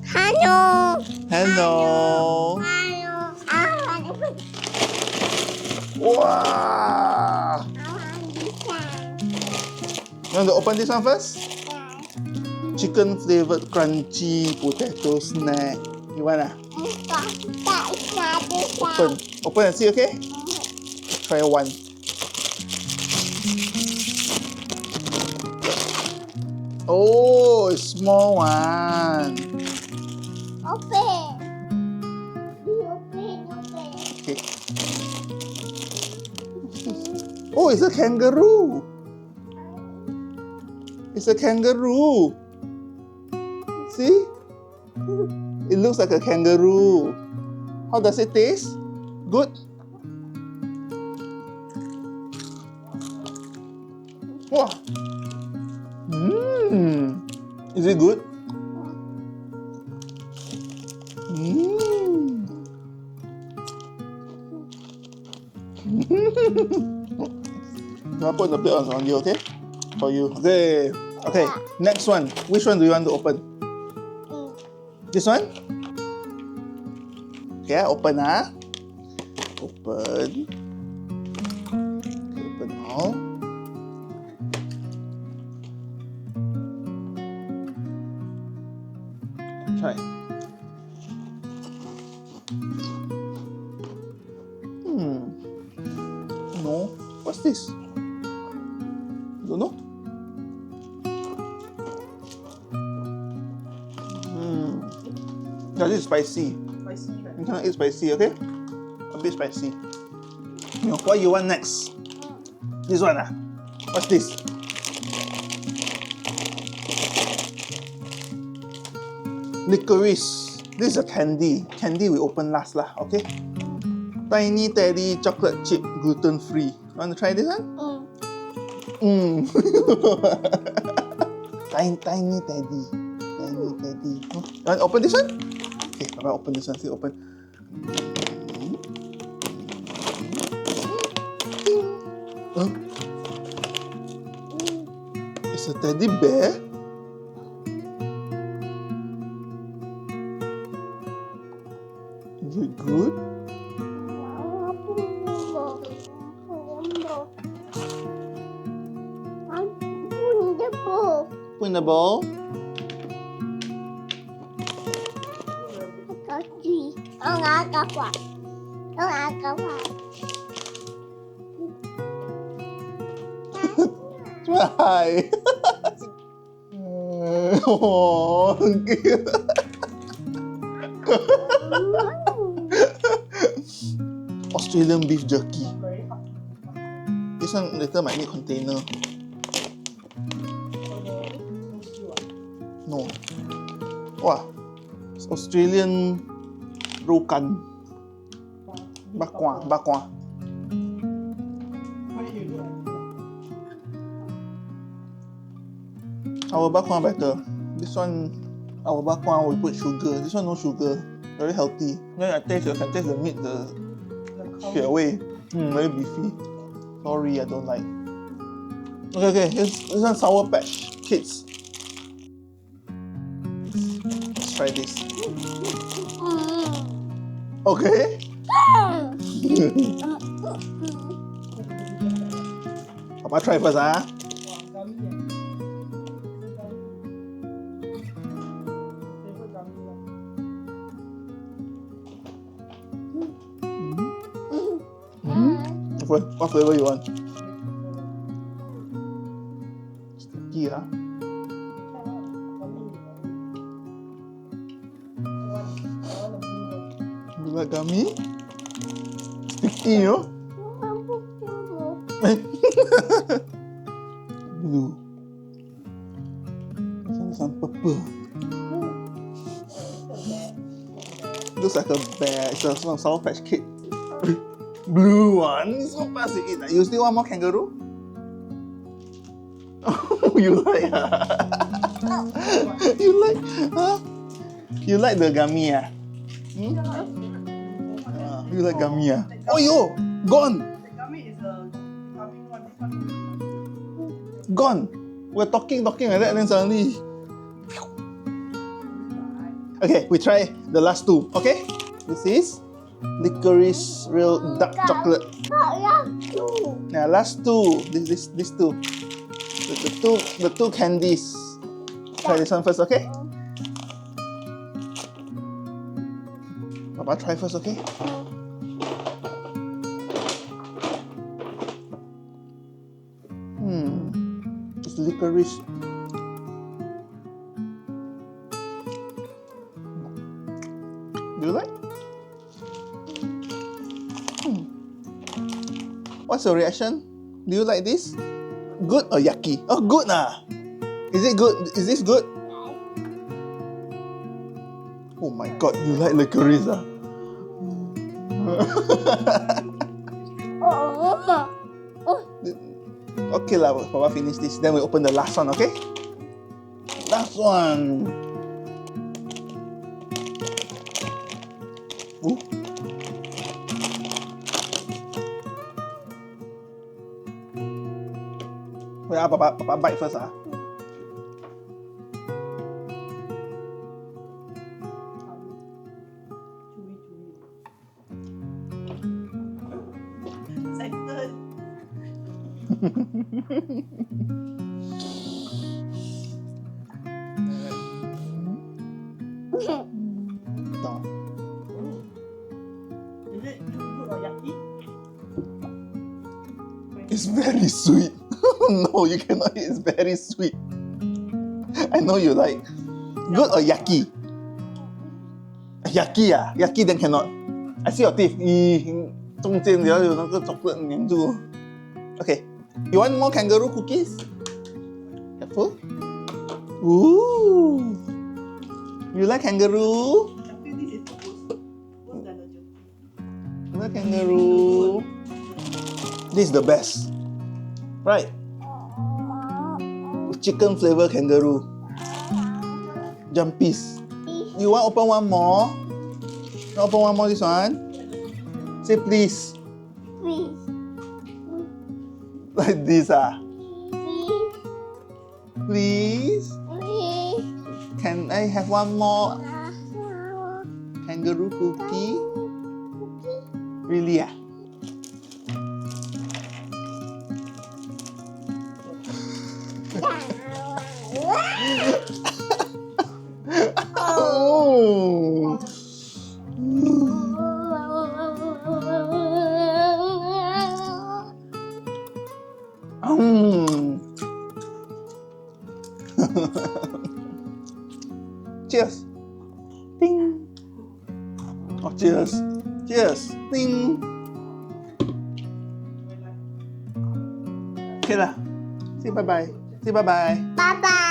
Hello. Hello. Wow. You want to open this one first? Chicken flavored crunchy potato snack. You want Open and see, okay? Try one. Oh, a small one. Open. Okay. Oh, it's a kangaroo. It's a kangaroo. See? It looks like a kangaroo. How does it taste? Good? Wow. Is it good? I'll put the plate on you, okay? For you. Okay. Okay. Next one. Which one do you want to open? This one? Okay, open Open. Open all. Try. No. What's this? Don't know. Yeah, this is spicy. You cannot eat spicy, okay? A bit spicy. What you want next? This one What's this? Licorice. This is a candy. Candy we open last okay? Tiny Teddy chocolate chip, gluten free. Want to try this one? Tiny Teddy. Tiny Teddy. You want to open this one? Okay, Papa open this one. See, open. It's a teddy bear. Is it good? Put in the bowl. Try. Oh, Australian beef jerky. This one later might need container. No. Wow. It's Australian rokan. Bakwa. Our bakwa better. This one, our bakwa we put sugar. This one no sugar. Very healthy. Then I can taste the meat, the血味. Very beefy. Sorry, I don't like. Okay. This one Sour Patch Kids. Let's try this. Okay. Papa try first What flavor you want? Sticky You like gummy? Sticky, Blue. Some purple. Looks like a bear. It's a Sour Patch Kid. Blue one. It's so fast to eat. You still want more kangaroo? Oh, you like? You like the gummy? You like gummy? Oh, yo, gone. The gummy is a coming one. This one. Gone. We're talking like that, and then suddenly. Okay, we try the last two. Okay, this is licorice real dark chocolate. Yeah, last two. These two. The two candies. Try this one first, okay? Papa try first, okay? It's licorice. Do you like? What's your reaction? Do you like this? Good or yucky? Oh, good ah. Is it good? Is this good? Oh my god, you like licorice ah? Okay lah, Papa finish this. Then we open the last one, okay? Last one. Ooh. Wait, Papa bite first ah. Excited. No. Is it good or yucky? It's very sweet. No, you cannot eat. It's very sweet. I know you like. Good or yucky? Yucky ah? Yucky then cannot. I see your teeth. 中间你要有那个 chocolate 粘住。Okay. You want more kangaroo cookies? Careful. Ooh. You like kangaroo? I think this is worse than the jerky. You like kangaroo? This is the best. Right? Chicken flavor kangaroo. Jumpies. You want open one more? You want open one more this one? Say please. Please. Like this ah. Please. Please. Please. Can I have one more kangaroo cookie? Really ah? Oh. Cheers. Ding. Oh, cheers. Cheers. Ding. Okay lah. Say bye-bye. Say bye-bye. Bye bye.